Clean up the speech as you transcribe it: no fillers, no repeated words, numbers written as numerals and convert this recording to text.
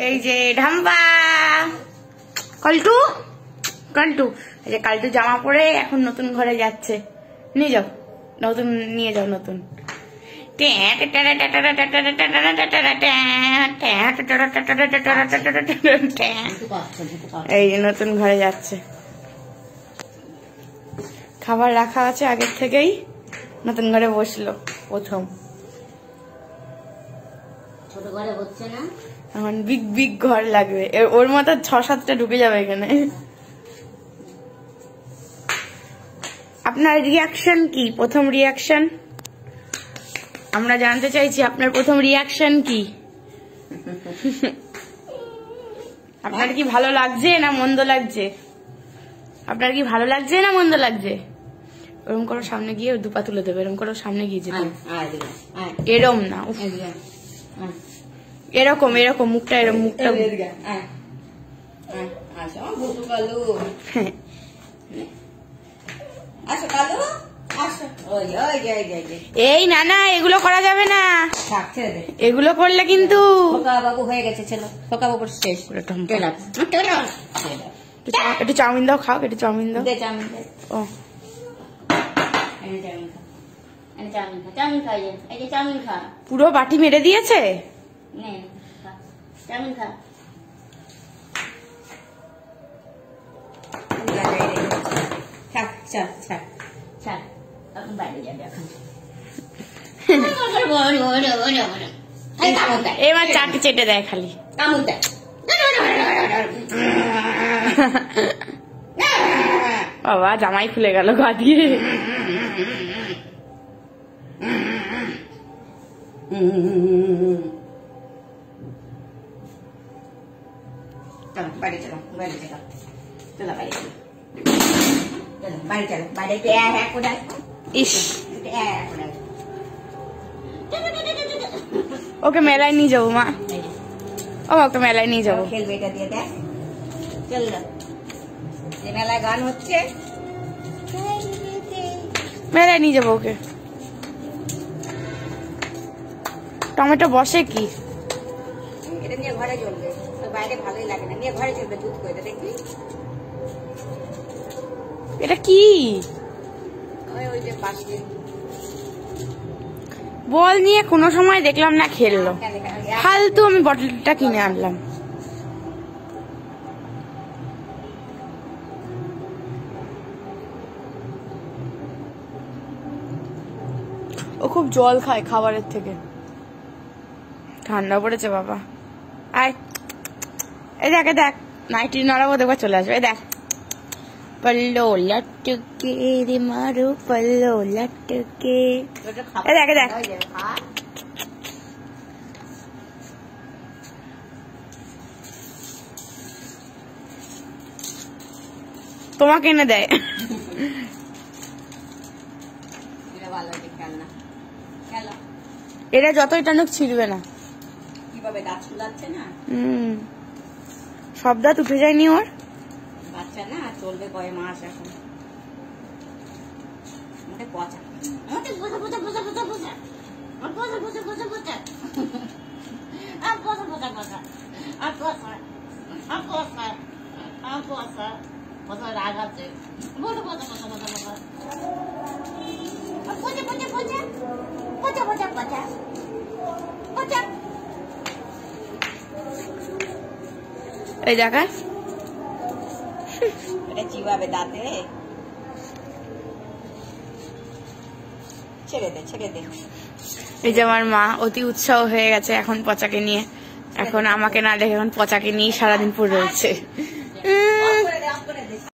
এই যে ঢাম্বা কালটু কালটু এই যে কালটু জামা পরে এখন নতুন ঘরে যাচ্ছে। নিয়ে যাও নতুন, নিয়ে যাও নতুন। এই যে নতুন ঘরে যাচ্ছে। খাবার রাখা আছে আগের থেকেই, নতুন ঘরে বসলো প্রথম। ছোট ঘরে হচ্ছে না, এখন বিগ বিগ ঘর লাগবে, ওর মতো 6-7টা ঢুকে যাবে এখানে। আপনার রিয়াকশন কি? প্রথম রিয়াকশন আমরা জানতে চাইছি, আপনার প্রথম রিয়াকশন কি? আপনার কি ভালো লাগছে না মন্দ লাগছে? আপনার কি ভালো লাগছে না মন্দ লাগছে? ওরকম করো, সামনে গিয়ে দুপা তুলে দেবে, এরকম করো, সামনে গিয়ে যেতে। এরম না, এরকম এরকম মুখটা, এরকম মুখটা। এই না না, এগুলো করা যাবে না, এগুলো করলে কিন্তু বাবু হয়ে গেছে ছেলে, খোকা বাবু শেষ। একটু চাউমিন দাও, খাও একটু চাউমিন দাও। চাউমিন ও চাউমিন খাই, এই যে চাউমিন খা। পুরো বাটি মেরে দিয়েছে। চাউমিন খা। এখন বাইরে যাবে এখন। এবার চাটি চেটে দেয় খালি। কামড় দেয়। বাবা জামাই খুলে গেল গা দিয়ে। বাইরে চলো, বাইরে চলো, চলো বাইরে চলো, বাইরে চলো, বাইরে কোথায়? ইস, ওকে মেলায় নিয়ে যাবো মা, ওকে মেলায় নিয়ে যাবো। খেলবে এটা দিয়ে, দেখ চল মেলায় গান হচ্ছে, মেলায় নিয়ে যাবো ওকে। টমেটো বসে কি? এটা নিয়ে ঘরে চলবে, বাইরে ভালোই লাগে না, নিয়ে ঘরে চলবে দুধ করে, দেখবি? এটা কি? ওই যে পাশে বল নিয়ে কোনো সময় দেখলাম না খেললো, ফালতু আমি বটলটা কিনে আনলাম। ও খুব জল খায় খাবারের থেকে। ঠান্ডা পড়েছে বাবা। আয়, এই দেখ দেখ, নাইটি নড়াবো দেখবার চলে আসবে। দেখ, পল্লো লটকে রে মারো পল্লো লটকে। দেখ দেখ, তোমাকে এনে দেয়। এটা যতই টানুক ছিড়বে না। কিভাবে দাঁত ফুলাচ্ছে না? সব দাঁত উঠে যায়নি ওর? বাচ্চা না, চলবে কয় মাস এখন। পচা রাগ আছে। এই জায়গায় এটা চিবাবে দাঁতে, ছেড়ে দে ছেড়ে দে। এই যে আমার মা অতি উৎসাহ হয়ে গেছে এখন পচাকে নিয়ে, এখন আমাকে না দেখে এখন পচাকে নিয়ে সারাদিন পড়ে রয়েছে।